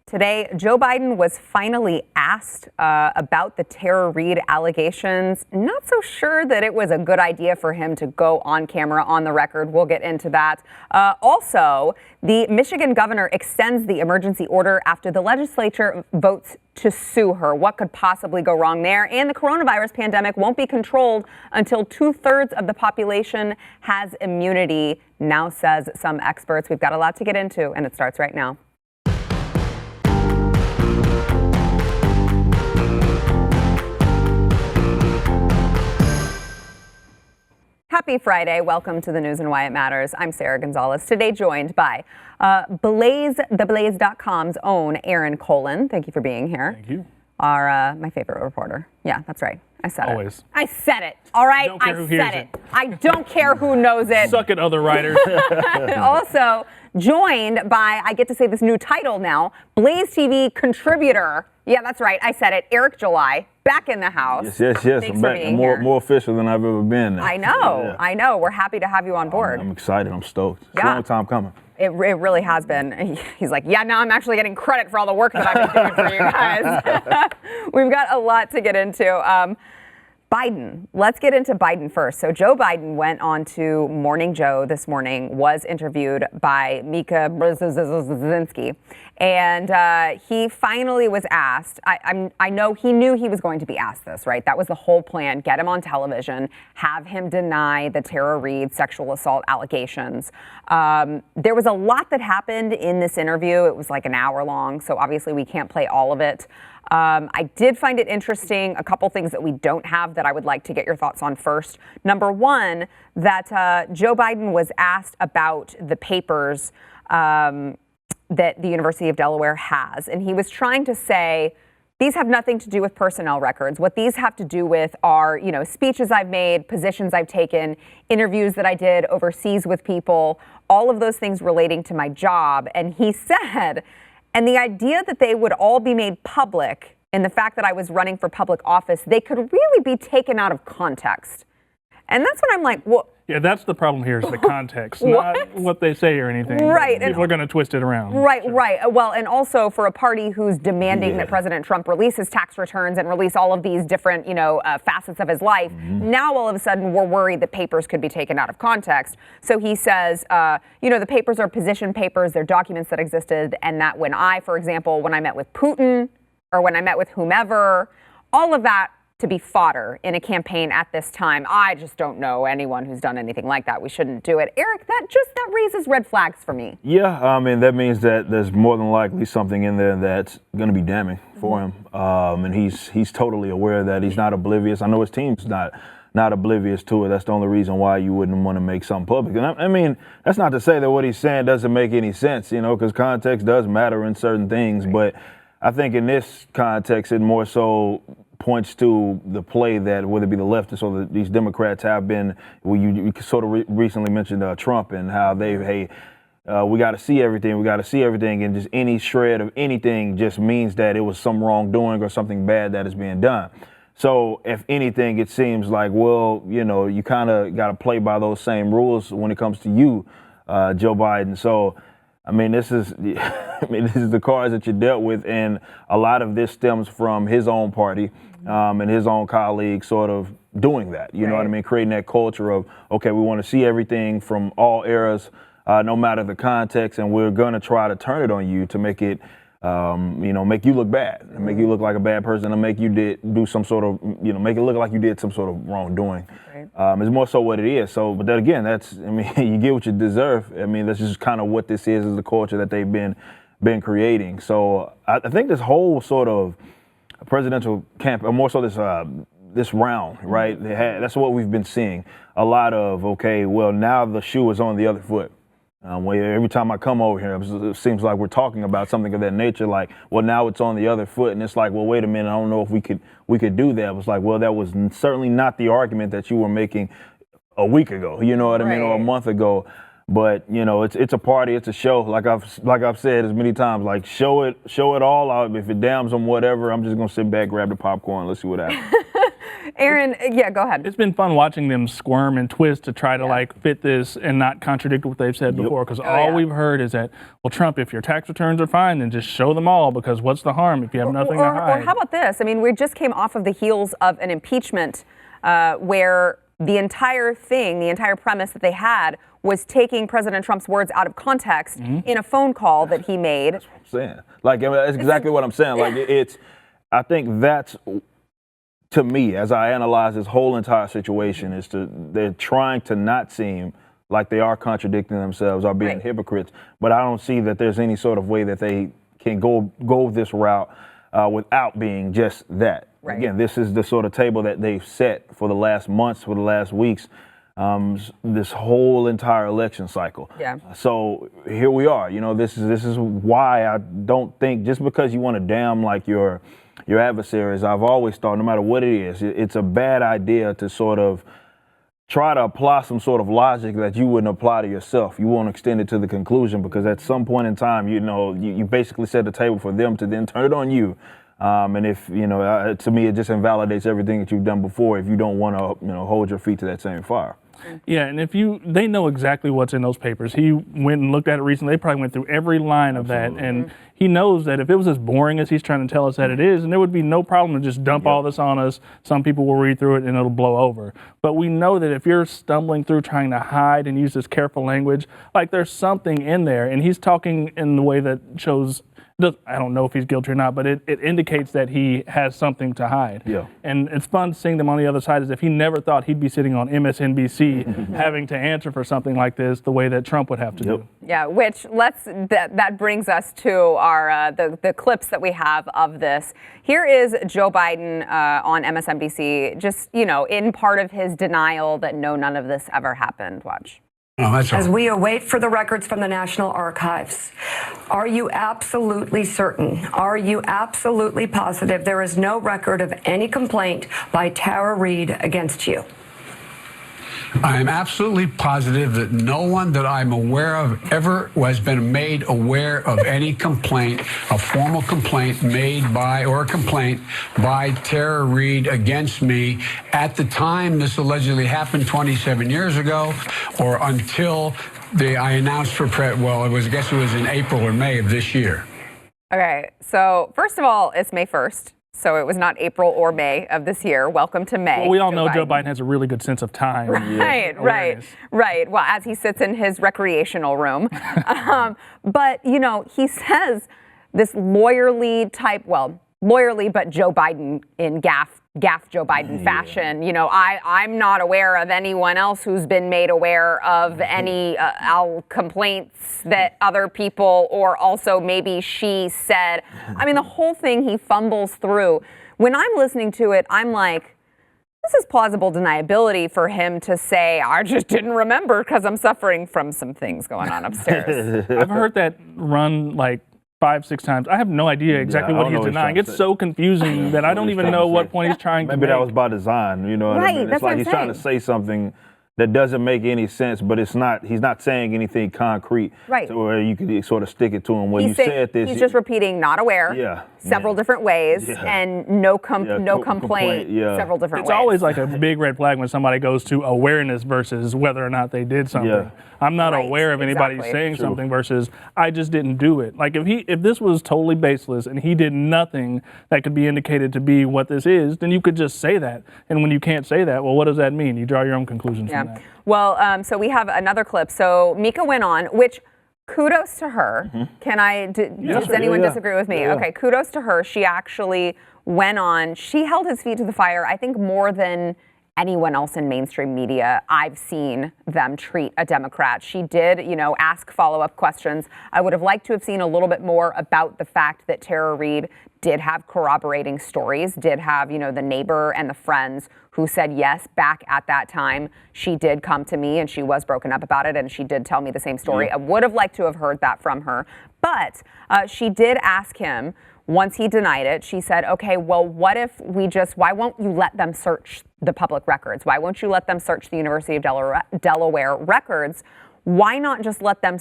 Today, Joe Biden was finally asked about the Tara Reade allegations. Not so sure that it was a good idea for him to go on camera, on the record. We'll get into that. Also, the Michigan governor extends the emergency order after the legislature votes to sue her. What could possibly go wrong there? And the coronavirus pandemic won't be controlled until 2/3 of the population has immunity, now says some experts. We've got a lot to get into, and it starts right now. Happy Friday. Welcome to the news and why it matters. I'm Sarah Gonzalez. Today joined by BlazeTV's own Aaron Colin. Thank you for being here. Thank you. My favorite reporter. Yeah, that's right. I said Always. it. I said it. All right. Don't care who hears it. I don't care who knows it. Suck it, other writers. Also joined by, I get to say this new title now, BlazeTV contributor. Yeah, that's right. I said it. Eric July, back in the house. Yes. Thanks I'm back. More official than I've ever been. I know. I know. We're happy to have you on board. I'm excited. I'm stoked. It's a long time coming. It really has been. He's like, yeah, now I'm actually getting credit for all the work that I've been doing for you guys. We've got a lot to get into. Biden. Let's get into Biden first. So Joe Biden went on to Morning Joe this morning, was interviewed by Mika Brzezinski, and he finally was asked. I know he knew he was going to be asked this, right? That was the whole plan. Get him on television, have him deny the Tara Reade sexual assault allegations. There was a lot that happened in this interview. It was like an hour long, so obviously we can't play all of it. I did find it interesting, a couple things that we don't have that I would like to get your thoughts on first. Number one, that Joe Biden was asked about the papers that the University of Delaware has. And he was trying to say, these have nothing to do with personnel records. What these have to do with are, speeches I've made, positions I've taken, interviews that I did overseas with people, all of those things relating to my job. And he said, and the idea that they would all be made public and the fact that I was running for public office, they could really be taken out of context. And that's when I'm like, well. Yeah, that's the problem here is the context, not what they say or anything. Right. People are going to twist it around. Right, sure. Right. Well, and also for a party who's demanding that President Trump release his tax returns and release all of these different, facets of his life. Mm-hmm. Now, all of a sudden, we're worried that papers could be taken out of context. So he says, the papers are position papers. They're documents that existed. And that when for example, when I met with Putin or when I met with whomever, all of that to be fodder in a campaign at this time. I just don't know anyone who's done anything like that. We shouldn't do it. Eric, that raises red flags for me. Yeah, I mean, that means that there's more than likely something in there that's going to be damning for him. And he's totally aware of that. He's not oblivious. I know his team's not oblivious to it. That's the only reason why you wouldn't want to make something public. And I mean, that's not to say that what he's saying doesn't make any sense, because context does matter in certain things. Right. But I think in this context, it more so points to the play that whether it be the leftists or these Democrats have been. Well, you sort of recently mentioned Trump and how we got to see everything. We got to see everything, and just any shred of anything just means that it was some wrongdoing or something bad that is being done. So if anything, it seems like, well, you kind of got to play by those same rules when it comes to you, Joe Biden. So, I mean, this is the cards that you dealt with, and a lot of this stems from his own party and his own colleagues sort of doing that. You know what I mean? Creating that culture of, okay, we want to see everything from all eras, no matter the context, and we're going to try to turn it on you to make it, make you look bad, and make you look like a bad person, and make you do some sort of, make it look like you did some sort of wrongdoing. Right. It's more so what it is. So, but then again, you get what you deserve. I mean, that's just kind of what this is the culture that they've been creating. So I think this whole sort of presidential camp, or more so this round, right? That's what we've been seeing. A lot of, okay, well, now the shoe is on the other foot. Every time I come over here, it seems like we're talking about something of that nature. Like, well, now it's on the other foot, and it's like, well, wait a minute, I don't know if we could do that. It was like, well, that was certainly not the argument that you were making a week ago. You know what I mean, or a month ago. But it's a party, it's a show. Like I've said as many times, like show it all out. If it damns them, whatever, I'm just gonna sit back, grab the popcorn, let's see what happens. Aaron, yeah, go ahead. It's been fun watching them squirm and twist to try to like fit this and not contradict what they've said before. Because all we've heard is that, well, Trump, if your tax returns are fine, then just show them all, because what's the harm if you have nothing to hide? Or how about this? I mean, we just came off of the heels of an impeachment where the entire thing, the entire premise that they had was taking President Trump's words out of context in a phone call that he made. That's what I'm saying. Like, I mean, that's exactly what I'm saying. Like, I think that's, to me, as I analyze this whole entire situation, they're trying to not seem like they are contradicting themselves or being hypocrites. But I don't see that there's any sort of way that they can go this route without being just that. Right. Again, this is the sort of table that they've set for the last months, for the last weeks, this whole entire election cycle. Yeah. So here we are. You know, this is why I don't think just because you want to damn like your adversaries, I've always thought, no matter what it is, it's a bad idea to sort of try to apply some sort of logic that you wouldn't apply to yourself. You won't extend it to the conclusion, because at some point in time, you know, you basically set the table for them to then turn it on you. And if, you know, to me, it just invalidates everything that you've done before if you don't want to, you know, hold your feet to that same fire. Yeah, and they know exactly what's in those papers. He went and looked at it recently. They probably went through every line of that, and he knows that if it was as boring as he's trying to tell us that it is, and there would be no problem to just dump all this on us. Some people will read through it and it'll blow over. But we know that if you're stumbling through trying to hide and use this careful language, like there's something in there, and he's talking in the way that shows, I don't know if he's guilty or not, but it indicates that he has something to hide. Yeah. And it's fun seeing them on the other side as if he never thought he'd be sitting on MSNBC having to answer for something like this the way that Trump would have to do. Yeah, which that brings us to our the clips that we have of this. Here is Joe Biden on MSNBC, just, you know, in part of his denial that no, none of this ever happened. Watch. As we await for the records from the National Archives, are you absolutely certain? Are you absolutely positive there is no record of any complaint by Tara Reade against you? I am absolutely positive that no one that I'm aware of ever has been made aware of any complaint, a formal complaint made by, or a complaint by Tara Reade against me at the time this allegedly happened 27 years ago, or until I announced for I guess it was in April or May of this year. Okay, so first of all, it's May 1st. So it was not April or May of this year. Welcome to May. Well, we all know Joe Biden has a really good sense of time. Right. Well, as he sits in his recreational room. But, you know, he says this lawyerly but Joe Biden in gaffe Joe Biden fashion. You know, I'm not aware of anyone else who's been made aware of any complaints that other people, or also maybe she said. I mean, the whole thing he fumbles through. When I'm listening to it, I'm like, this is plausible deniability for him to say, I just didn't remember because I'm suffering from some things going on upstairs. I've heard that run like 5-6 times. I have no idea exactly what he's denying. It's so confusing that I don't even know what point he's trying to make. Maybe that was by design, you know what I mean? It's like he's trying to say something that doesn't make any sense, but he's not saying anything concrete. Right. So where you could sort of stick it to him. When you said this, he's just repeating not aware several different ways and no complaint several different ways. It's always like a big red flag when somebody goes to awareness versus whether or not they did something. Yeah. I'm not aware of anybody saying something versus I just didn't do it. Like if this was totally baseless and he did nothing that could be indicated to be what this is, then you could just say that. And when you can't say that, well, what does that mean? You draw your own conclusions from that. Well, so we have another clip. So Mika went on, which kudos to her. Does anyone disagree with me? Okay, kudos to her. She actually went on. She held his feet to the fire, I think, more than anyone else in mainstream media I've seen them treat a Democrat. She did, ask follow-up questions. I would have liked to have seen a little bit more about the fact that Tara Reade did have corroborating stories, did have, the neighbor and the friends who said, yes, back at that time, she did come to me and she was broken up about it and she did tell me the same story. I would have liked to have heard that from her. But she did ask him, once he denied it, she said, okay, well, why won't you let them search the public records? Why won't you let them search the University of Delaware records? Why not just let them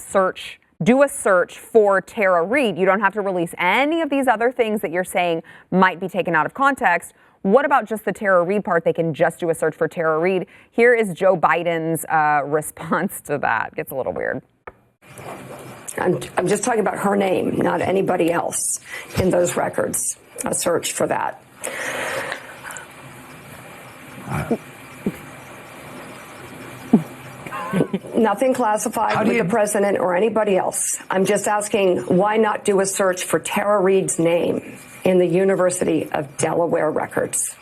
do a search for Tara Reade? You don't have to release any of these other things that you're saying might be taken out of context. What about just the Tara Reade part? They can just do a search for Tara Reade. Here is Joe Biden's response to that. Gets a little weird. I'm just talking about her name, not anybody else in those records. A search for that. Nothing classified with the president or anybody else. I'm just asking, why not do a search for Tara Reade's name in the University of Delaware records?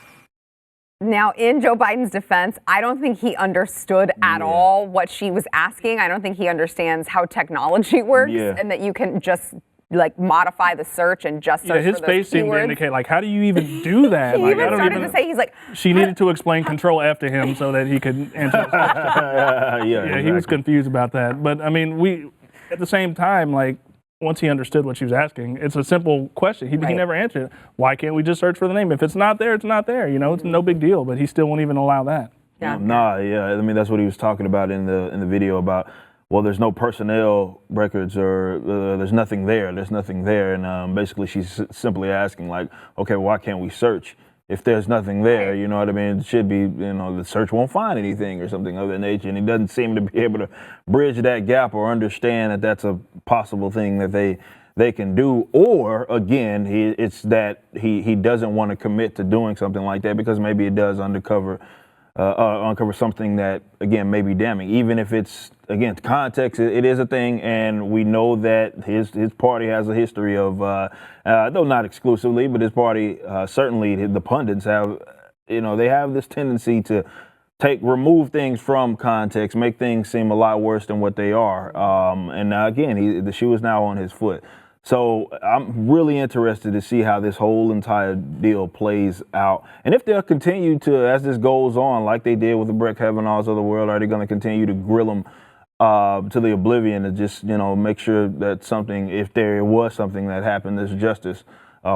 Now, in Joe Biden's defense, I don't think he understood at all what she was asking. I don't think he understands how technology works and that you can just like modify the search and just search his for those face seemed to keywords. indicate, like, how do you even do that? He Like, even started to say, he's like, she needed to explain Control F to him so that he could answer his question. Yeah, he was confused about that. But I mean, at the same time, like, once he understood what she was asking, it's a simple question. He never answered it. Why can't we just search for the name? If it's not there, it's not there. You know, it's no big deal. But he still won't even allow that. Yeah. I mean, that's what he was talking about in the video about. Well, there's no personnel records or there's nothing there. There's nothing there. And basically she's simply asking, like, okay, why can't we search? If there's nothing there, you know what I mean? It should be, you know, the search won't find anything or something of that nature. And he doesn't seem to be able to bridge that gap or understand that that's a possible thing that they can do. Or, again, it's that he doesn't want to commit to doing something like that because maybe it does uncover something that, again, may be damning. Even if it's, again, context, it is a thing, and we know that his party has a history of, though not exclusively, but his party, certainly the pundits have, you know, they have this tendency to remove things from context, make things seem a lot worse than what they are. And again, the shoe is now on his foot. So I'm really interested to see how this whole entire deal plays out. And if they'll continue to, as this goes on, like they did with the Brett Kavanaughs of the world, are they going to continue to grill them to the oblivion and just, you know, make sure that something, if there was something that happened, there's justice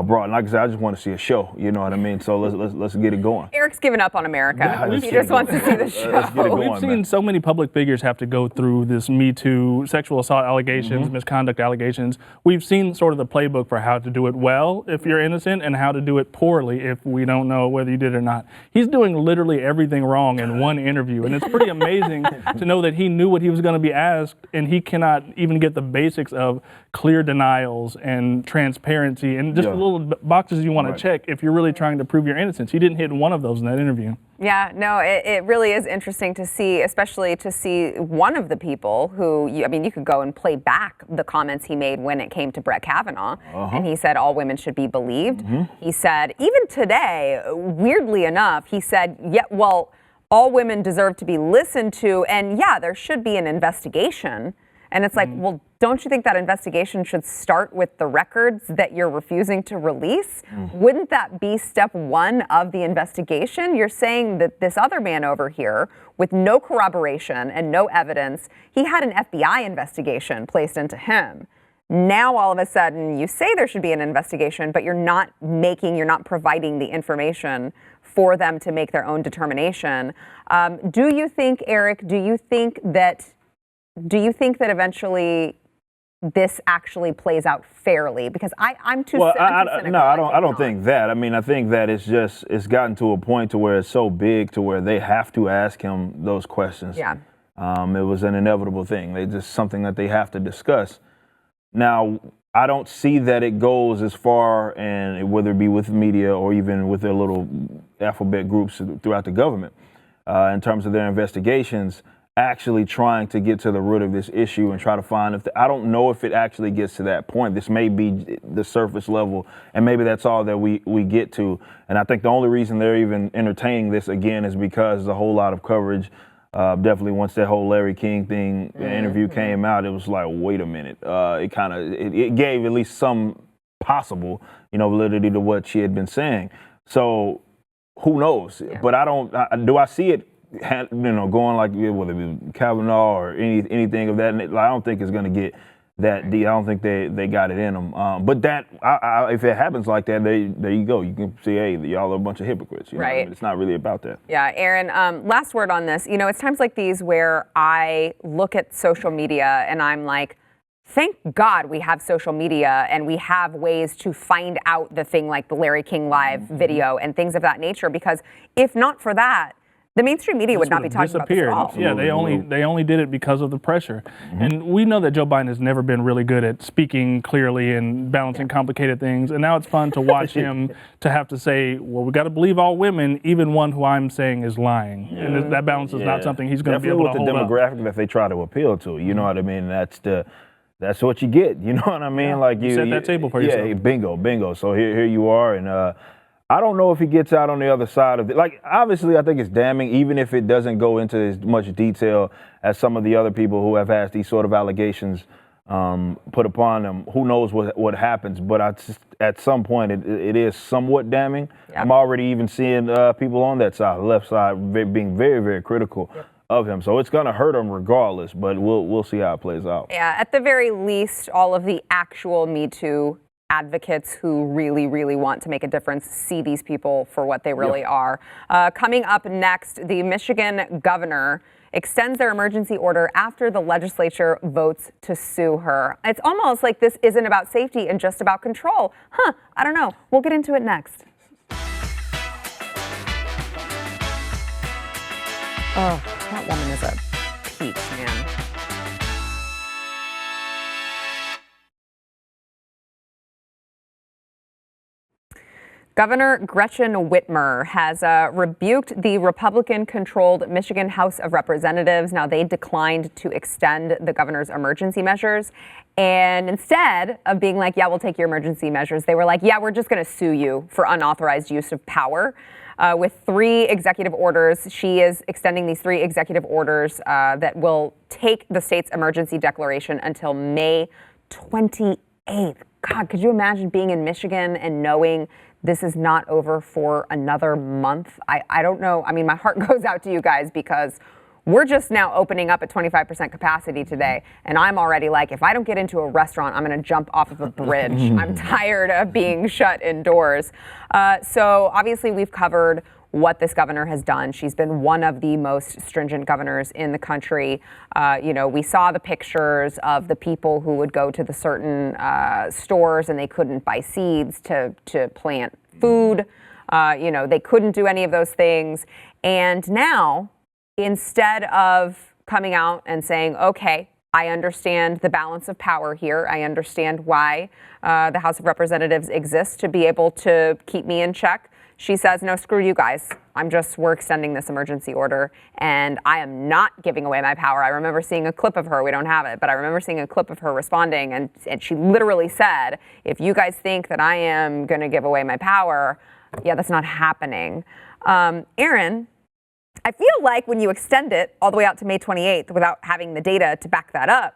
brought. And like I said, I just want to see a show, you know what I mean? So let's get it going. Eric's given up on America. He just wants to see the show. Let's get it going, We've seen so many public figures have to go through this Me Too sexual assault allegations, misconduct allegations. We've seen sort of the playbook for how to do it well if you're innocent and how to do it poorly if we don't know whether you did or not. He's doing literally everything wrong in one interview. And it's pretty amazing to know that he knew what he was going to be asked and he cannot even get the basics of clear denials and transparency and just little boxes you want to check if you're really trying to prove your innocence. He didn't hit one of those in that interview. Yeah, no, it really is interesting to see, especially to see one of the people who, you could go and play back the comments he made when it came to Brett Kavanaugh. And he said all women should be believed. He said, even today, weirdly enough, he said, all women deserve to be listened to. And there should be an investigation. And it's like, well, don't you think that investigation should start with the records that you're refusing to release? Wouldn't that be step one of the investigation? You're saying that this other man over here, with no corroboration and no evidence, he had an FBI investigation placed into him. Now, all of a sudden, you say there should be an investigation, but you're not providing the information for them to make their own determination. Do you think, Eric, do you think that eventually this actually plays out fairly? Because I'm too cynical. I don't think that. I mean, I think that it's gotten to a point to where it's so big to where they have to ask him those questions. Yeah. It was an inevitable thing. It's just something that they have to discuss. Now, I don't see that it goes as far, and whether it be with the media or even with their little alphabet groups throughout the government, in terms of their investigations, actually trying to get to the root of this issue and try to find I don't know if it actually gets to that point. This may be the surface level, and maybe that's all that we get to. And I think the only reason they're even entertaining this again is because there's a whole lot of coverage. Definitely once that whole Larry King thing interview came out, it was like, wait a minute. It gave at least some possible, validity to what she had been saying. So who knows? Yeah. But do I see it going like, whether it be Kavanaugh or anything of that. I don't think it's going to get that deep. I don't think they got it in them. But if it happens like that, there you go. You can see, hey, y'all are a bunch of hypocrites. Right. It's not really about that. Yeah, Aaron, last word on this. It's times like these where I look at social media and I'm like, thank God we have social media and we have ways to find out the thing like the Larry King Live video and things of that nature, because if not for that, the mainstream media would not be talking about this at all. Yeah, they only did it because of the pressure. And we know that Joe Biden has never been really good at speaking clearly and balancing complicated things. And now it's fun to watch him to have to say, well, we got to believe all women, even one who I'm saying is lying. And that balance is not something he's going to be able to hold up. Definitely with the demographic that they try to appeal to. You know what I mean? That's what you get. You know what I mean? Yeah. Like you set that table for yourself. Yeah, bingo. So here you are, and I don't know if he gets out on the other side of it. Like, obviously, I think it's damning, even if it doesn't go into as much detail as some of the other people who have had these sort of allegations put upon them. Who knows what happens? But at some point, it is somewhat damning. Yeah. I'm already even seeing people on that side, the left side, being very, very critical of him. So it's going to hurt him regardless, but we'll see how it plays out. Yeah, at the very least, all of the actual Me Too advocates who really, really want to make a difference see these people for what they really are. Coming up next, the Michigan governor extends their emergency order after the legislature votes to sue her. It's almost like this isn't about safety and just about control. I don't know. We'll get into it next. Oh, that woman is a peak, man. Governor Gretchen Whitmer has rebuked the Republican-controlled Michigan House of Representatives. Now, they declined to extend the governor's emergency measures. And instead of being like, yeah, we'll take your emergency measures, they were like, yeah, we're just going to sue you for unauthorized use of power. With 3 executive orders, she is extending these 3 executive orders that will take the state's emergency declaration until May 28th. God, could you imagine being in Michigan and knowing this is not over for another month? I don't know. I mean, my heart goes out to you guys because we're just now opening up at 25% capacity today. And I'm already like, if I don't get into a restaurant, I'm going to jump off of a bridge. I'm tired of being shut indoors. So obviously we've covered what this governor has done. She's been one of the most stringent governors in the country. We saw the pictures of the people who would go to the certain stores and they couldn't buy seeds to plant food. They couldn't do any of those things. And now, instead of coming out and saying, okay, I understand the balance of power here. I understand why the House of Representatives exists to be able to keep me in check. She says, no, screw you guys. We're extending this emergency order and I am not giving away my power. I remember seeing a clip of her. We don't have it, but I remember seeing a clip of her responding and she literally said, if you guys think that I am going to give away my power, yeah, that's not happening. Aaron, I feel like when you extend it all the way out to May 28th without having the data to back that up,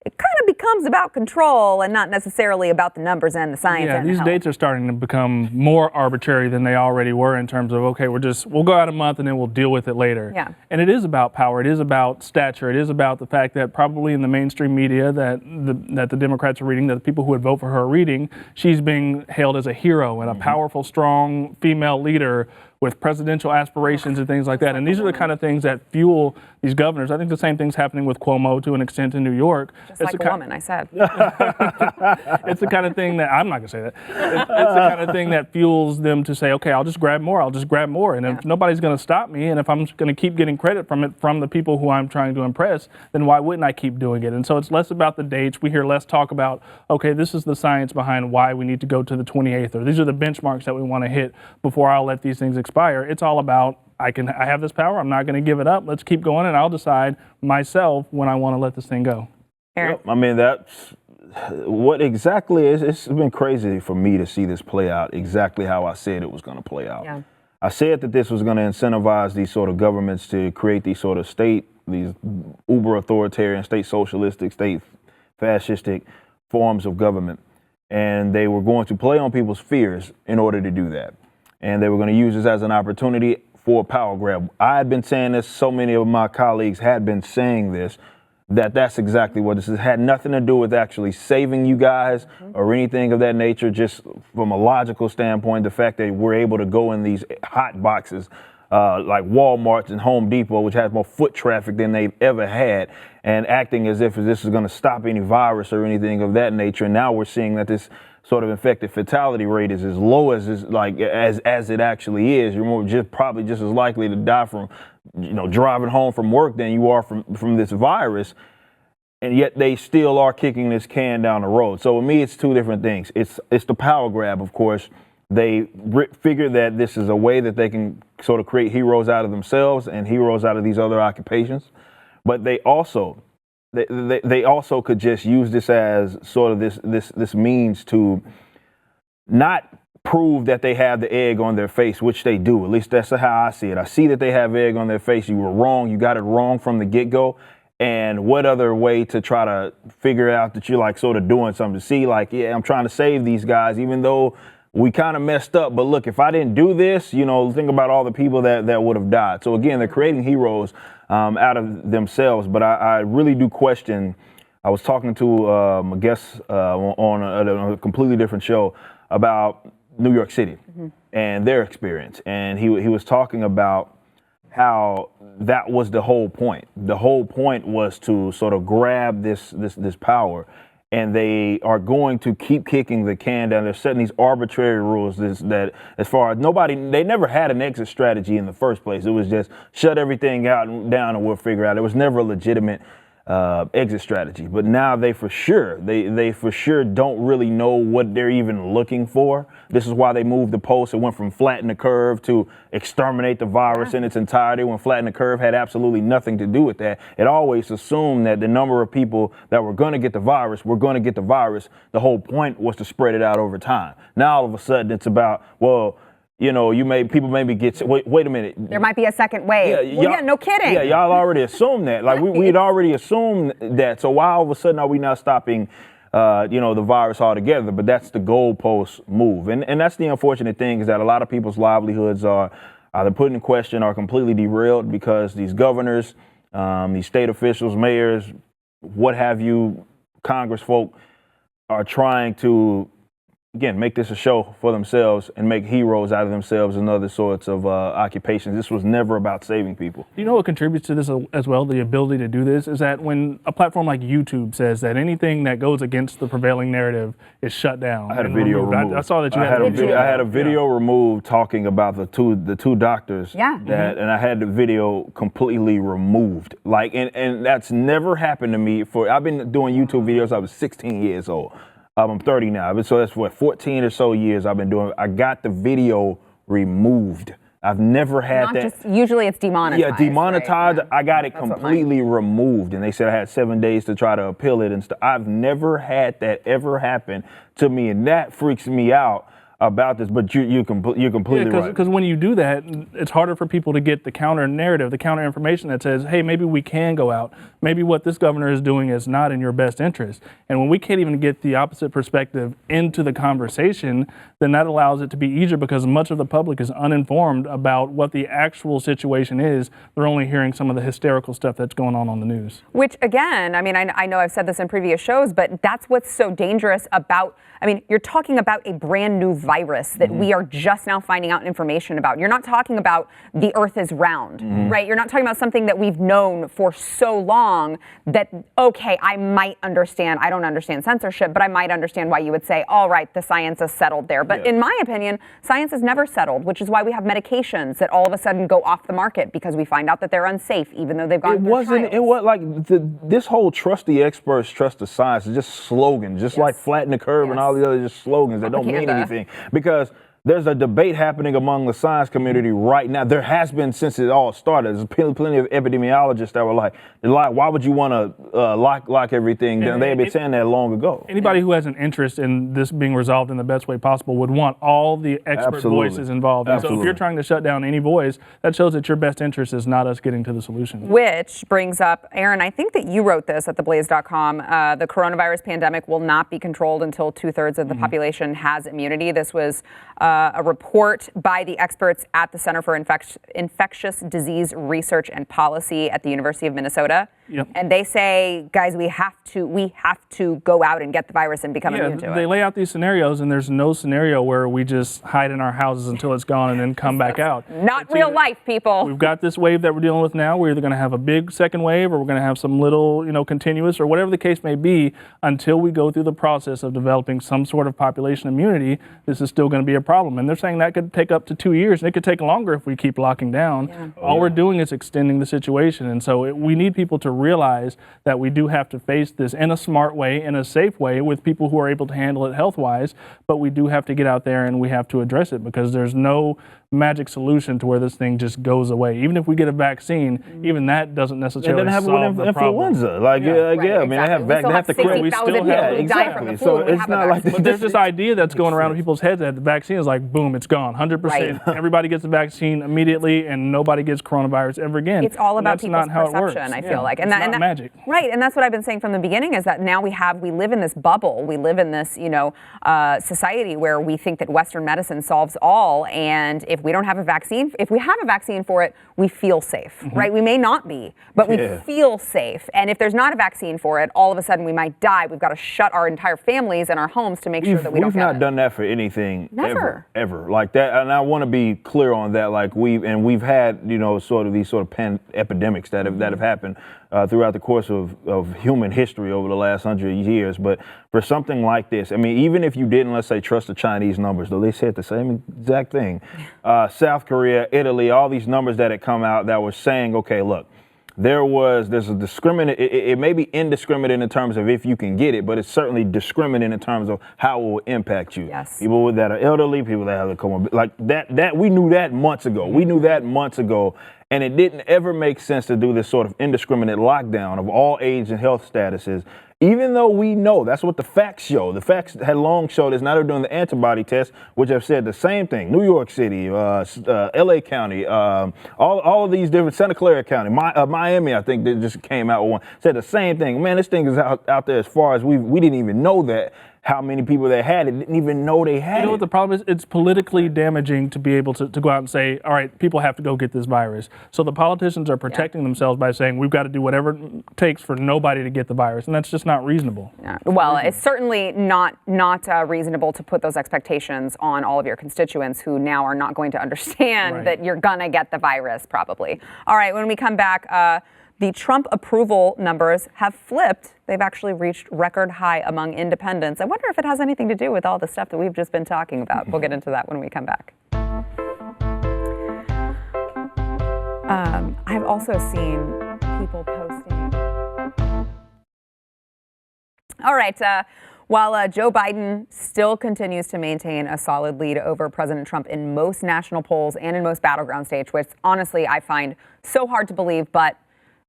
it kind of becomes about control and not necessarily about the numbers and the science. Yeah, these dates are starting to become more arbitrary than they already were in terms of, okay, we'll go out a month and then we'll deal with it later. Yeah. And it is about power. It is about stature. It is about the fact that probably in the mainstream media that the Democrats are reading, that the people who would vote for her are reading, she's being hailed as a hero and a powerful, strong female leader with presidential aspirations and things like that. And these are the kind of things that fuel these governors. I think the same thing's happening with Cuomo to an extent in New York. Just like a woman, I said. It's the kind of thing that, I'm not going to say that. It's the kind of thing that fuels them to say, okay, I'll just grab more. And if nobody's going to stop me, and if I'm going to keep getting credit from it from the people who I'm trying to impress, then why wouldn't I keep doing it? And so it's less about the dates. We hear less talk about, okay, this is the science behind why we need to go to the 28th, or these are the benchmarks that we want to hit before I'll let these things expire. It's all about, I have this power. I'm not going to give it up. Let's keep going, and I'll decide myself when I want to let this thing go. Yep. I mean, that's what exactly is. It's been crazy for me to see this play out exactly how I said it was going to play out. Yeah. I said that this was going to incentivize these sort of governments to create these sort of these uber authoritarian, state socialistic, state fascistic forms of government. And they were going to play on people's fears in order to do that. And they were going to use this as an opportunity for a power grab. I had been saying this, so many of my colleagues had been saying this, that's exactly what this is. It had nothing to do with actually saving you guys or anything of that nature, just from a logical standpoint, the fact that we're able to go in these hot boxes like Walmarts and Home Depot, which has more foot traffic than they've ever had, and acting as if this is going to stop any virus or anything of that nature. And now we're seeing that this sort of infected fatality rate is as low as it actually is. You're probably just as likely to die from, driving home from work than you are from this virus. And yet they still are kicking this can down the road. So with me, it's two different things. It's the power grab, of course. They figure that this is a way that they can sort of create heroes out of themselves and heroes out of these other occupations. But they also could just use this as sort of this means to not prove that they have the egg on their face, which they do. At least that's how I see it. I see that they have egg on their face. You were wrong. You got it wrong from the get-go. And what other way to try to figure out that you're like sort of doing something to see like, yeah, I'm trying to save these guys, even though we kind of messed up. But look, if I didn't do this, think about all the people that would have died. So again, they're creating heroes out of themselves. But I really do question. I was talking to a guest on a completely different show about New York City and their experience. And he was talking about how that was the whole point. The whole point was to sort of grab this power, and they are going to keep kicking the can down. They're setting these arbitrary rules that as far as they never had an exit strategy in the first place. It was just shut everything out and down and we'll figure out. It was never a legitimate exit strategy. But now they for sure don't really know what they're even looking for. This is why they moved the post. It went from flatten the curve to exterminate the virus in its entirety, when flatten the curve had absolutely nothing to do with that. It always assumed that the number of people that were going to get the virus were going to get the virus. The whole point was to spread it out over time. Now all of a sudden it's about, well, people maybe get, wait a minute. There might be a second wave. Yeah, no kidding. Yeah, y'all already assumed that. Like we had already assumed that. So why all of a sudden are we now stopping, the virus altogether? But that's the goalpost move. And that's the unfortunate thing, is that a lot of people's livelihoods are either put in question or completely derailed because these governors, these state officials, mayors, what have you, Congress folk are trying to, again, make this a show for themselves and make heroes out of themselves and other sorts of occupations. This was never about saving people. You know what contributes to this as well, the ability to do this, is that when a platform like YouTube says that anything that goes against the prevailing narrative is shut down. I had a video removed. I saw that you had a video. I had a video removed talking about the two doctors. Yeah. And I had the video completely removed. And that's never happened to me. I've been doing YouTube videos. I was 16 years old. I'm 30 now, so that's 14 or so years I've been doing. I got the video removed. I've never had that. Usually it's demonetized. Yeah, demonetized. Right? Yeah. I got it completely removed, and they said I had 7 days to try to appeal it and stuff. I've never had that ever happen to me, and that freaks me out about this. But you're completely right. Because when you do that, it's harder for people to get the counter narrative, the counter information that says, hey, maybe we can go out. Maybe what this governor is doing is not in your best interest. And when we can't even get the opposite perspective into the conversation, then that allows it to be easier, because much of the public is uninformed about what the actual situation is. They're only hearing some of the hysterical stuff that's going on the news. Which, again, I know I've said this in previous shows, but that's what's so dangerous about, you're talking about a brand new virus that we are just now finding out information about. You're not talking about the earth is round, right? You're not talking about something that we've known for so long that, okay, I might understand. I don't understand censorship, but I might understand why you would say, all right, the science is settled there. But in my opinion, science is never settled, which is why we have medications that all of a sudden go off the market because we find out that they're unsafe, even though they've gone through trials. It was like this whole trust the experts, trust the science is just slogans, just like flatten the curve and all the other just slogans that don't mean anything. Because there's a debate happening among the science community right now. There has been since it all started. There's plenty of epidemiologists that were like, why would you want to lock everything down? They had been saying that long ago. Anybody who has an interest in this being resolved in the best way possible would want all the expert voices involved. And so if you're trying to shut down any voice, that shows that your best interest is not us getting to the solution. Which brings up, Aaron, I think that you wrote this at theblaze.com. The coronavirus pandemic will not be controlled until 2/3 of the population has immunity. This was a report by the experts at the Center for Infectious Disease Research and Policy at the University of Minnesota. Yep. and they say, guys, we have to go out and get the virus and become immune to it. They lay out these scenarios, and there's no scenario where we just hide in our houses until it's gone and then come back out. Not real life, people. We've got this wave that we're dealing with now. We're either going to have a big second wave, or we're going to have some little, continuous, or whatever the case may be. Until we go through the process of developing some sort of population immunity, this is still going to be a problem. And they're saying that could take up to 2 years, and it could take longer if we keep locking down. Yeah. All we're doing is extending the situation. And so we need people to realize that we do have to face this in a smart way, in a safe way, with people who are able to handle it health-wise, but we do have to get out there and we have to address it, because there's no magic solution to where this thing just goes away. Even if we get a vaccine, even that doesn't necessarily solve the problem. Influenza. Like, I mean, they have to quit. We still have exactly. So it's not like but there's this idea that's going around in people's heads that the vaccine is like, boom, it's gone, 100%. Right. Everybody gets the vaccine immediately, and nobody gets coronavirus ever again. It's all about people's perception, works. I feel like. And that's magic. Right, and that's what I've been saying from the beginning, is that now we live in this bubble. We live in this, society where we think that Western medicine solves all, and if we don't have a vaccine, if we have a vaccine for it, we feel safe, right? We may not be, but we feel safe. And if there's not a vaccine for it, all of a sudden we might die. We've got to shut our entire families and our homes to make sure that we don't get it. We've not done that for anything ever like that. And I want to be clear on that. Like we've had, sort of these sort of epidemics that have happened throughout the course of human history over the last 100 years. But for something like this, I mean, even if you didn't, let's say, trust the Chinese numbers, though they said the same exact thing, South Korea, Italy, all these numbers that had come out that were saying, okay, look, there's a discriminate, it may be indiscriminate in terms of if you can get it, but it's certainly discriminate in terms of how it will impact you. Yes. People that are elderly, people that have the comorbid, like that we knew that months ago. We knew that months ago, and it didn't ever make sense to do this sort of indiscriminate lockdown of all age and health statuses. Even though we know, that's what the facts show. The facts had long showed this. Now they're doing the antibody test, which have said the same thing. New York City, LA County, all of these different, Santa Clara County, Miami, I think, that just came out with one, said the same thing. Man, this thing is out there as far as we didn't even know that. How many people that had it didn't even know they had it. You know what the problem is? It's politically damaging to be able to go out and say, all right, people have to go get this virus. So the politicians are protecting themselves by saying, we've got to do whatever it takes for nobody to get the virus. And that's just not reasonable. Yeah. Well, it's certainly not reasonable to put those expectations on all of your constituents who now are not going to understand that you're going to get the virus, probably. All right, when we come back, the Trump approval numbers have flipped. They've actually reached record high among independents. I wonder if it has anything to do with all the stuff that we've just been talking about. We'll get into that when we come back. I've also seen people posting. All right. While Joe Biden still continues to maintain a solid lead over President Trump in most national polls and in most battleground states, which honestly I find so hard to believe, but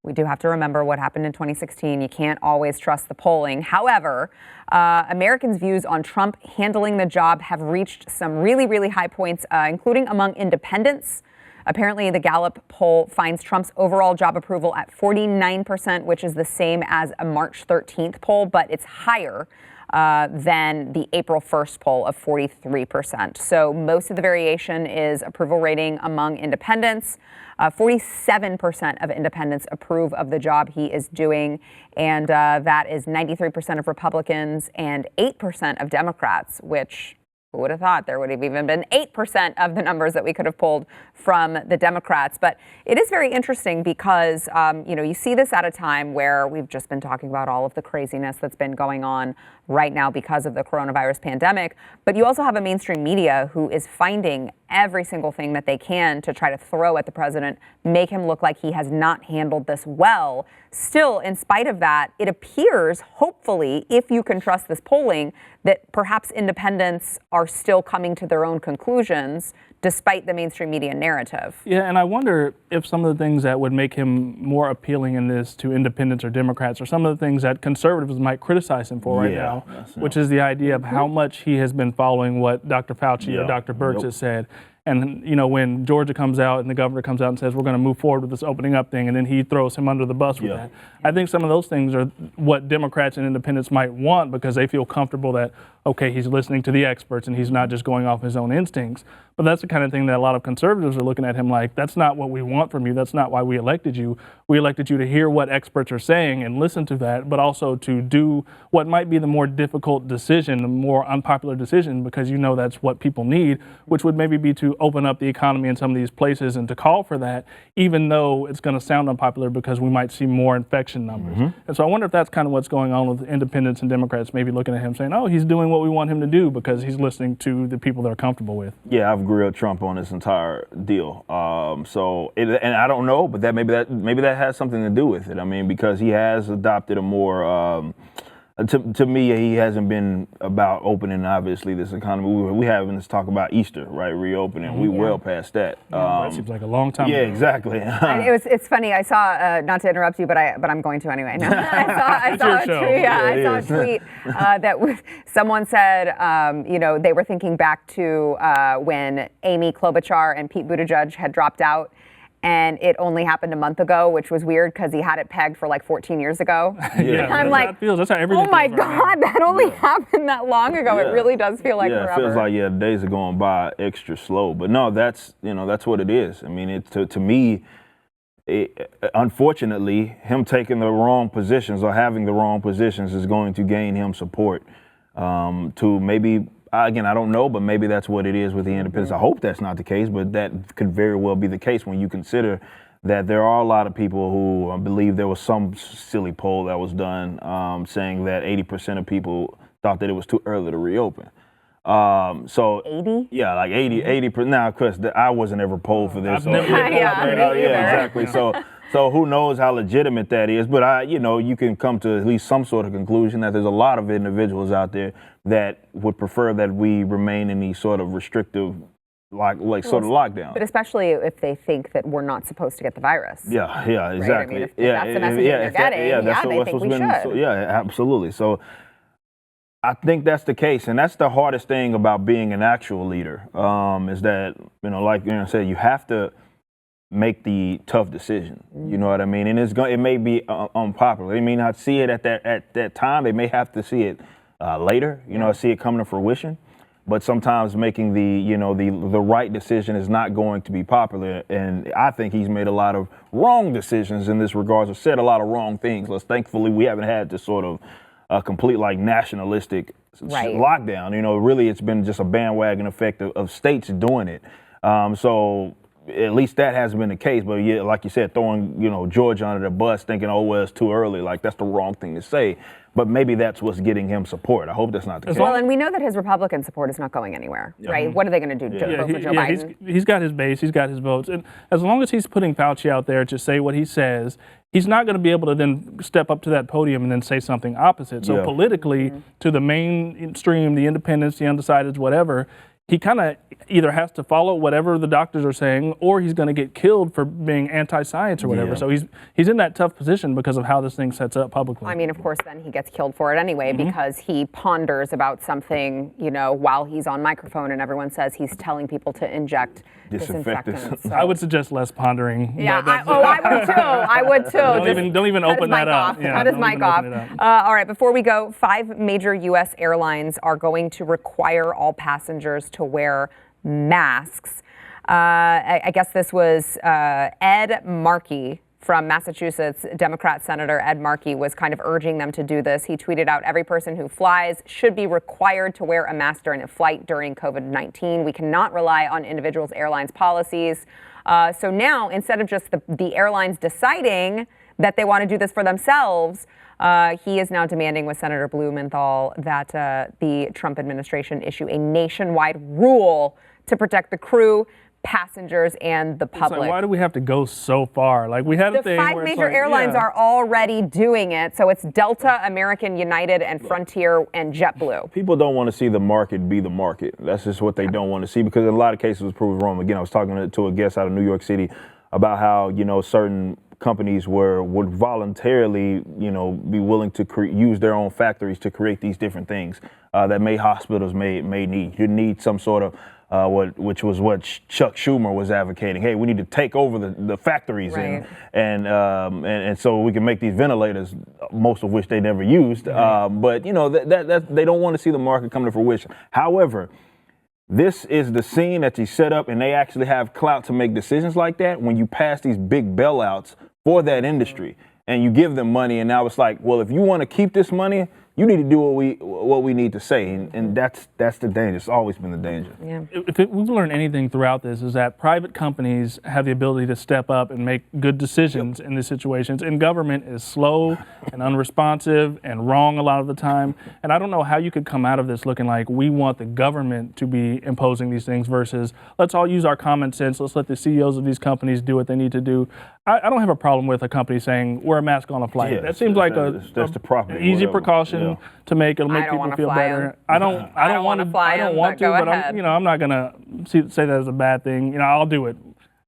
we do have to remember what happened in 2016. You can't always trust the polling. However, Americans' views on Trump handling the job have reached some really, really high points, including among independents. Apparently, the Gallup poll finds Trump's overall job approval at 49%, which is the same as a March 13th poll, but it's higher than the April 1st poll of 43%. So most of the variation is approval rating among independents. 47% of independents approve of the job he is doing, and that is 93% of Republicans and 8% of Democrats, which who would have thought there would have even been 8% of the numbers that we could have pulled from the Democrats. But it is very interesting because, you see this at a time where we've just been talking about all of the craziness that's been going on right now because of the coronavirus pandemic. But you also have a mainstream media who is finding every single thing that they can to try to throw at the president, make him look like he has not handled this well. Still, in spite of that, it appears, hopefully, if you can trust this polling, that perhaps independents are still coming to their own conclusions despite the mainstream media narrative. Yeah, and I wonder if some of the things that would make him more appealing in this to independents or Democrats are some of the things that conservatives might criticize him for right now, which is the idea of how much he has been following what Dr. Fauci or Dr. Birx has said. And, when Georgia comes out and the governor comes out and says, we're going to move forward with this opening up thing, and then he throws him under the bus with that. I think some of those things are what Democrats and independents might want because they feel comfortable that, okay, he's listening to the experts and he's not just going off his own instincts. But that's the kind of thing that a lot of conservatives are looking at him like, that's not what we want from you. That's not why we elected you. We elected you to hear what experts are saying and listen to that, but also to do what might be the more difficult decision, the more unpopular decision, because you know that's what people need, which would maybe be to open up the economy in some of these places and to call for that, even though it's going to sound unpopular because we might see more infection numbers. And so I wonder if that's kind of what's going on with independents and Democrats, maybe looking at him saying, oh, he's doing what we want him to do because he's listening to the people they're comfortable with. Yeah, I've grilled Trump on this entire deal. And I don't know, but maybe that has something to do with it. I mean, because he has adopted a more to me, he hasn't been about opening, obviously, this economy. We having this talk about Easter, right? Reopening. We well past that. That seems like a long time ago. Yeah, exactly. It's funny. I saw, not to interrupt you, but I'm going to anyway. No, I saw a tweet. I saw a tweet that someone said, they were thinking back to when Amy Klobuchar and Pete Buttigieg had dropped out. And it only happened a month ago, which was weird because he had it pegged for like 14 years ago. Yeah, I'm like, that's how everything oh my feels right God, that only happened that long ago. It really does feel like forever. It feels like the days are going by extra slow. But no, that's what it is. I mean, to me, unfortunately, him taking the wrong positions or having the wrong positions is going to gain him support to maybe. Again, I don't know, but maybe that's what it is with the independents. I hope that's not the case, but that could very well be the case when you consider that there are a lot of people who I believe there was some silly poll that was done saying that 80% of people thought that it was too early to reopen. 80? Yeah, like 80%. Now, of course, I wasn't ever polled for this. Yeah, exactly. So who knows how legitimate that is? But you can come to at least some sort of conclusion that there's a lot of individuals out there that would prefer that we remain in these sort of restrictive, sort of lockdown. But especially if they think that we're not supposed to get the virus. Yeah, exactly. Right? I mean, if that's the message they're getting, they think we should. Yeah, absolutely. So I think that's the case, and that's the hardest thing about being an actual leader. Is that like you said, you have to make the tough decision. You know what I mean? And it may be unpopular. They may not see it at that time. They may have to see it later. See it coming to fruition. But sometimes making the right decision is not going to be popular. And I think he's made a lot of wrong decisions in this regard, or said a lot of wrong things. Thankfully, we haven't had this sort of complete nationalistic lockdown. Really, it's been just a bandwagon effect of states doing it. So at least that hasn't been the case. But yeah, like you said, throwing Georgia under the bus, thinking, oh well, it's too early. That's the wrong thing to say. But maybe that's what's getting him support. I hope that's not the case. Well, and we know that his Republican support is not going anywhere, right? What are they going to do? Vote for Joe Biden? He's got his base. He's got his votes. And as long as he's putting Fauci out there to say what he says, he's not going to be able to then step up to that podium and then say something opposite. So politically, to the mainstream, the independents, the undecideds, whatever, he kind of either has to follow whatever the doctors are saying, or he's going to get killed for being anti-science or whatever. So he's in that tough position because of how this thing sets up publicly. I mean, of course, then he gets killed for it anyway because he ponders about something, while he's on microphone and everyone says he's telling people to inject disinfectants. So. I would suggest less pondering. Yeah, I would too. Don't even open that up. Cut his mic off. All right, before we go, 5 major U.S. airlines are going to require all passengers to wear masks. I guess this was Ed Markey from Massachusetts. Democrat Senator Ed Markey was kind of urging them to do this. He tweeted out, every person who flies should be required to wear a mask during a flight during COVID-19. We cannot rely on individuals' airlines' policies. So now, instead of just the airlines deciding that they want to do this for themselves, he is now demanding with Senator Blumenthal that the Trump administration issue a nationwide rule to protect the crew, passengers, and the public. Why do we have to go so far? We had a thing where the 5 major airlines are already doing it. So it's Delta, American, United, and Frontier, and JetBlue. People don't want to see the market be the market. That's just what they don't want to see, because in a lot of cases it was proved wrong. Again, I was talking to a guest out of New York City about how, you know, certain companies would voluntarily, you know, be willing to use their own factories to create these different things that hospitals may need. You need some sort of which was what Chuck Schumer was advocating. Hey, we need to take over the factories Right. and so we can make these ventilators, most of which they never used. But you know that they don't want to see the market come to fruition. However, this is the scene that you set up, and they actually have clout to make decisions like that when you pass these big bailouts for that industry and you give them money, and now it's like, well, if you want to keep this money, you need to do what we need to say, and that's the danger. It's always been the danger. Yeah. If we've learned anything throughout this, is that private companies have the ability to step up and make good decisions in these situations, and government is slow and unresponsive and wrong a lot of the time. And I don't know how you could come out of this looking like we want the government to be imposing these things versus let's all use our common sense. Let's let the CEOs of these companies do what they need to do. I don't have a problem with a company saying wear a mask on a flight. Yeah, that seems like that's the property, an easy whatever. precaution Yeah. to make. It'll I make don't people wanna feel fly better. 'em. I don't want to fly I don't 'em, want but to, go but ahead. I'm not gonna say that as a bad thing. You know, I'll do it.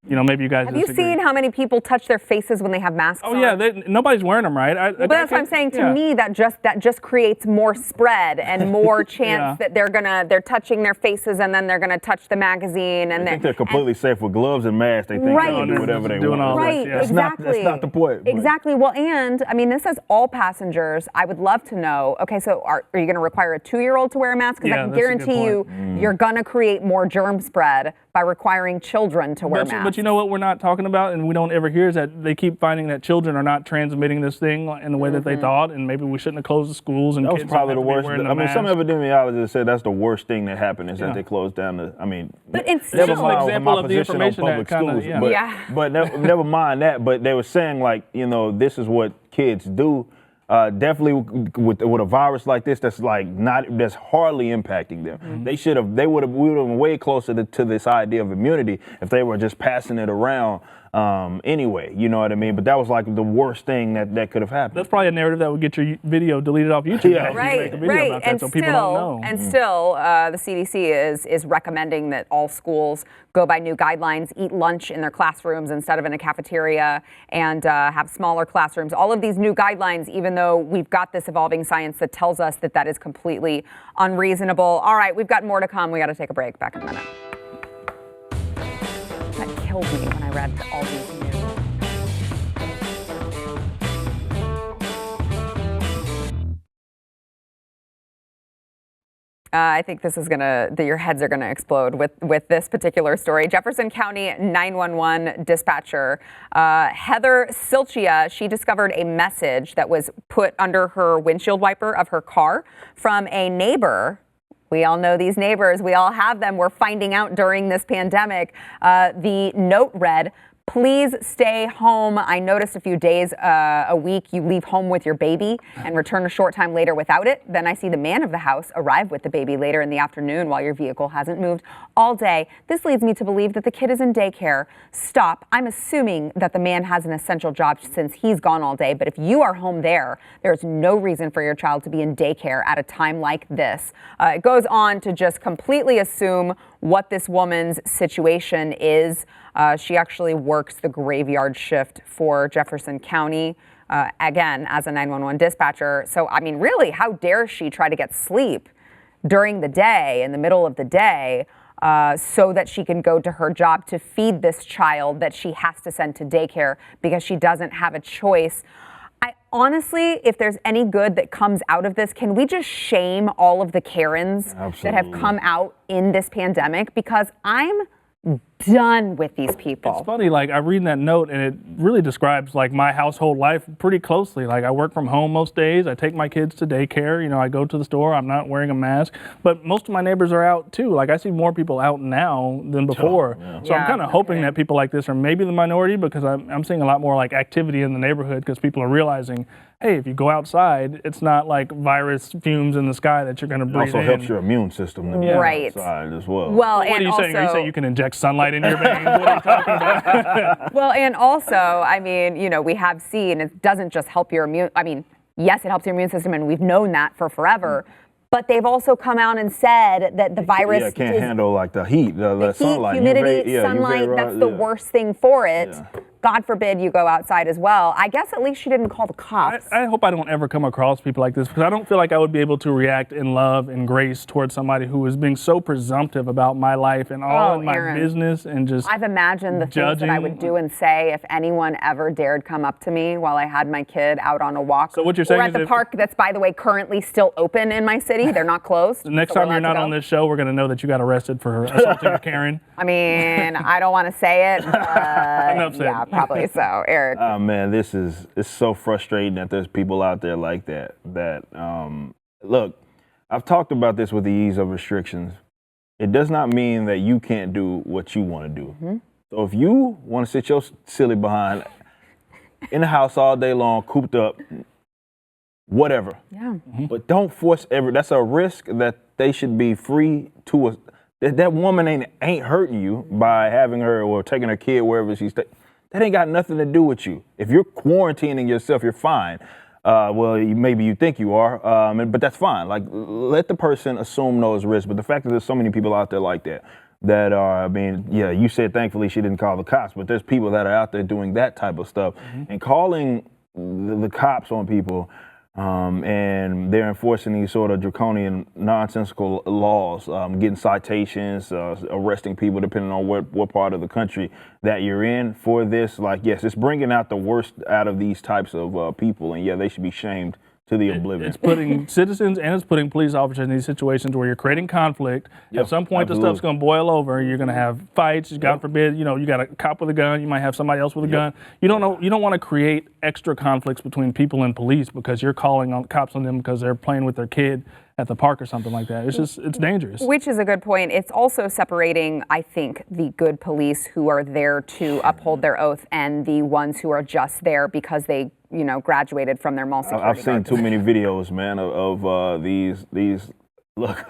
You know, maybe you guys Have you disagree. seen how many people touch their faces when they have masks Oh on? yeah, nobody's wearing them, right? But that's what I'm saying. To me, that just creates more spread and more chance that they're touching their faces and then they're gonna touch the magazine and I think they're completely safe with gloves and masks. They think Right. they can do whatever they Doing all want. that, Right, yeah. exactly. That's not the point. but- Exactly. Well, and I mean, this says all passengers. I would love to know. Okay, so are you going to require a 2-year-old to wear a mask? Because Yeah, I can that's a good guarantee you, point. you're going to create more germ spread by requiring children to wear masks. But you know what we're not talking about, and we don't ever hear, is that they keep finding that children are not transmitting this thing in the way that they thought, and maybe we shouldn't have closed the schools. And That was kids probably don't the have to be worst. wearing I mean, some masks. epidemiologists said that's the worst thing that happened is Yeah. that they closed down the. I mean, But it's never still- mind An example my of the position on information that public kinda- schools, yeah. but, Yeah. but never mind that. But they were saying like, you know, this is what kids do. Definitely with a virus like this, that's hardly impacting them. Mm-hmm. We would have been way closer to this idea of immunity if they were just passing it around anyway. You know what I mean? But that was like the worst thing that could have happened. That's probably a narrative that would get your video deleted off YouTube. Yeah. if you Right, make a video right, about that, and so still, people don't know. and still, the CDC is recommending that all schools go by new guidelines, eat lunch in their classrooms instead of in a cafeteria, and have smaller classrooms. All of these new guidelines, even though we've got this evolving science that tells us that is completely unreasonable. All right, we've got more to come. We got to take a break. Back in a minute. That killed me when I read all these news. I think this is your heads are gonna explode with this particular story. Jefferson County 911 dispatcher Heather Silchia, she discovered a message that was put under her windshield wiper of her car from a neighbor. We all know these neighbors. We all have them. We're finding out during this pandemic. The note read, "Please stay home. I noticed a few days a week you leave home with your baby and return a short time later without it. Then I see the man of the house arrive with the baby later in the afternoon while your vehicle hasn't moved all day. This leads me to believe that the kid is in daycare. Stop. I'm assuming that the man has an essential job since he's gone all day. But if you are home there's no reason for your child to be in daycare at a time like this." It goes on to just completely assume what this woman's situation is. She actually works the graveyard shift for Jefferson County, again, as a 911 dispatcher. So, I mean, really, how dare she try to get sleep during the day, in the middle of the day, so that she can go to her job to feed this child that she has to send to daycare because she doesn't have a choice. I honestly, if there's any good that comes out of this, can we just shame all of the Karens that have come out in this pandemic? Because I'm done with these people. It's funny, like I read that note and it really describes like my household life pretty closely. Like I work from home most days. I take my kids to daycare. You know, I go to the store. I'm not wearing a mask. But most of my neighbors are out too. Like I see more people out now than before. So I'm kind of hoping that people like this are maybe the minority because I'm seeing a lot more like activity in the neighborhood because people are realizing, hey, if you go outside, it's not like virus fumes in the sky that you're going to breathe also in. helps your immune system to be Right. outside as well. Well, What and are you also, saying? Are you saying you can inject sunlight in your veins? What are you talking about? well, and also, I mean, you know, we have seen it doesn't just help your immune. I mean, yes, it helps your immune system, and we've known that for forever. But they've also come out and said that the virus can't handle like the heat, the heat, sunlight, humidity, UV, sunlight. UV, that's the worst thing for it. Yeah. God forbid you go outside as well. I guess at least she didn't call the cops. I hope I don't ever come across people like this, because I don't feel like I would be able to react in love and grace towards somebody who is being so presumptive about my life and all in my Aaron, business and just I've imagined the things that I would do and say if anyone ever dared come up to me while I had my kid out on a walk. So what you're saying or at is the park that's, by the way, currently still open in my city. They're not closed. the next so we're time you're allowed not to on go. this show, we're going to know that you got arrested for assaulting a Karen. I mean, I don't want to say it, but Enough said. yeah, probably so. Eric. Oh man, it's so frustrating that there's people out there like that. Look, I've talked about this with the ease of restrictions. It does not mean that you can't do what you want to do. Mm-hmm. So if you want to sit your silly behind in the house all day long, cooped up, whatever. Yeah. But don't force that's a risk that they should be free to. That woman ain't hurting you by having her or taking her kid wherever she's taking. That ain't got nothing to do with you. If you're quarantining yourself, you're fine. Maybe you think you are, but that's fine. Like, let the person assume those risks. But the fact that there's so many people out there like that are, you said thankfully she didn't call the cops, but there's people that are out there doing that type of stuff and calling the cops on people. And they're enforcing these sort of draconian, nonsensical laws, getting citations, arresting people depending on what part of the country that you're in for this. Like, yes, it's bringing out the worst out of these types of people, and yeah, they should be shamed to the oblivion. It's putting citizens and it's putting police officers in these situations where you're creating conflict. At some point, the stuff's going to boil over. You're going to have fights. God forbid, you got a cop with a gun. You might have somebody else with a gun. You don't know. You don't want to create extra conflicts between people and police because you're calling on cops on them because they're playing with their kid at the park or something like that. It's dangerous. Which is a good point. It's also separating, I think, the good police who are there to uphold their oath and the ones who are just there because they, graduated from their mall security I've seen guards. too many videos, man, of these. Look,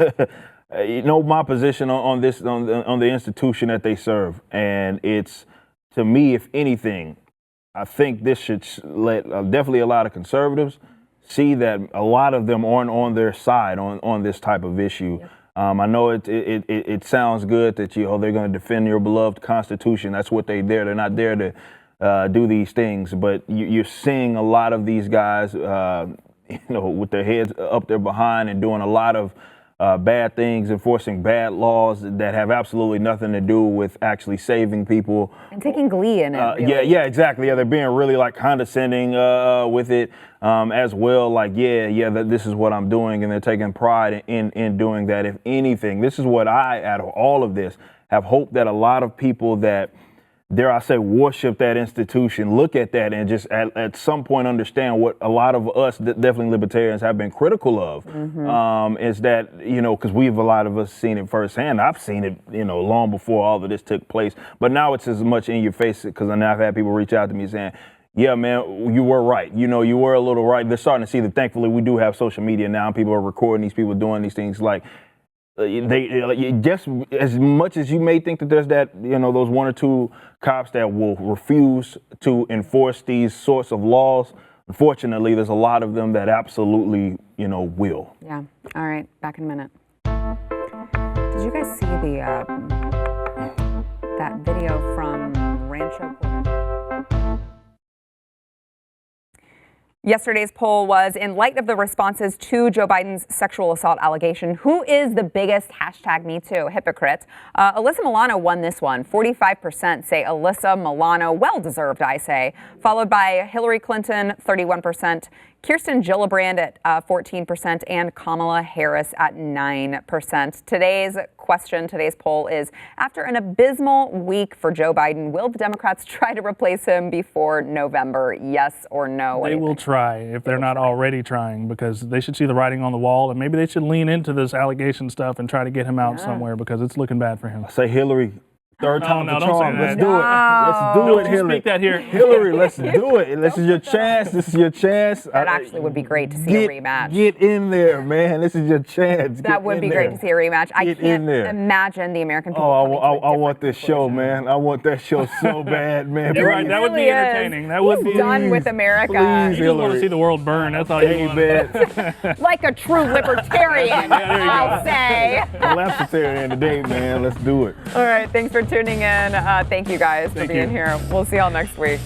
my position on this, on the institution that they serve, and it's, to me, if anything, I think this should let definitely a lot of conservatives see that a lot of them aren't on their side on this type of issue. Yep. I know it sounds good that they're going to defend your beloved Constitution. That's what they're there. They're not there to do these things, but you're seeing a lot of these guys, with their heads up their behind and doing a lot of bad things, enforcing bad laws that have absolutely nothing to do with actually saving people. And taking glee in it. Really. Yeah, exactly. Yeah, they're being really condescending with it as well. Like, this is what I'm doing, and they're taking pride in doing that. If anything, this is what out of all of this, have hoped that a lot of people that, dare I say, worship that institution, look at that and just at some point understand what a lot of us, definitely libertarians, have been critical of. Is that, because a lot of us seen it firsthand. I've seen it, long before all of this took place. But now it's as much in your face, because I've had people reach out to me saying, yeah, man, you were right. You were a little right. They're starting to see that thankfully we do have social media now. People are recording these people doing these things. Like, they just as much as you may think that there's that, those one or two cops that will refuse to enforce these sorts of laws, unfortunately, there's a lot of them that absolutely, will. Yeah. All right. Back in a minute. Did you guys see that video from Rancho Cucamonga? Yesterday's poll was, in light of the responses to Joe Biden's sexual assault allegation, who is the biggest #MeToo hypocrite? Alyssa Milano won this one. 45% say Alyssa Milano, well-deserved, I say, followed by Hillary Clinton, 31%, Kirsten Gillibrand at 14%, and Kamala Harris at 9%. Today's poll is, after an abysmal week for Joe Biden, will the Democrats try to replace him before November? Yes or no? They will try if they're not already trying, because they should see the writing on the wall, and maybe they should lean into this allegation stuff and try to get him out somewhere, because it's looking bad for him. I say Hillary Third time's no, the don't say charm. Let's that. do it. Let's do it, Don't Hillary. speak that here. Hillary, let's do it. This is your chance. This is your chance. That actually would be great to see a rematch. Get in there, man. This is your chance. That would be great to see a rematch. I Get in can't there. imagine the American people. Oh, coming to a I want different this show, conclusion. man. I want that show so bad, man. You're right. Please. That would be Really is. entertaining. That would be. Done with America. Please, You just want to Hillary. see the world burn. That's all you Hey, want. man. Like a true libertarian, there you go. I'll say. Lambsitarian today, man. Let's do it. All right, thanks for tuning in. Thank you guys for Thank being you. here. We'll see y'all next week.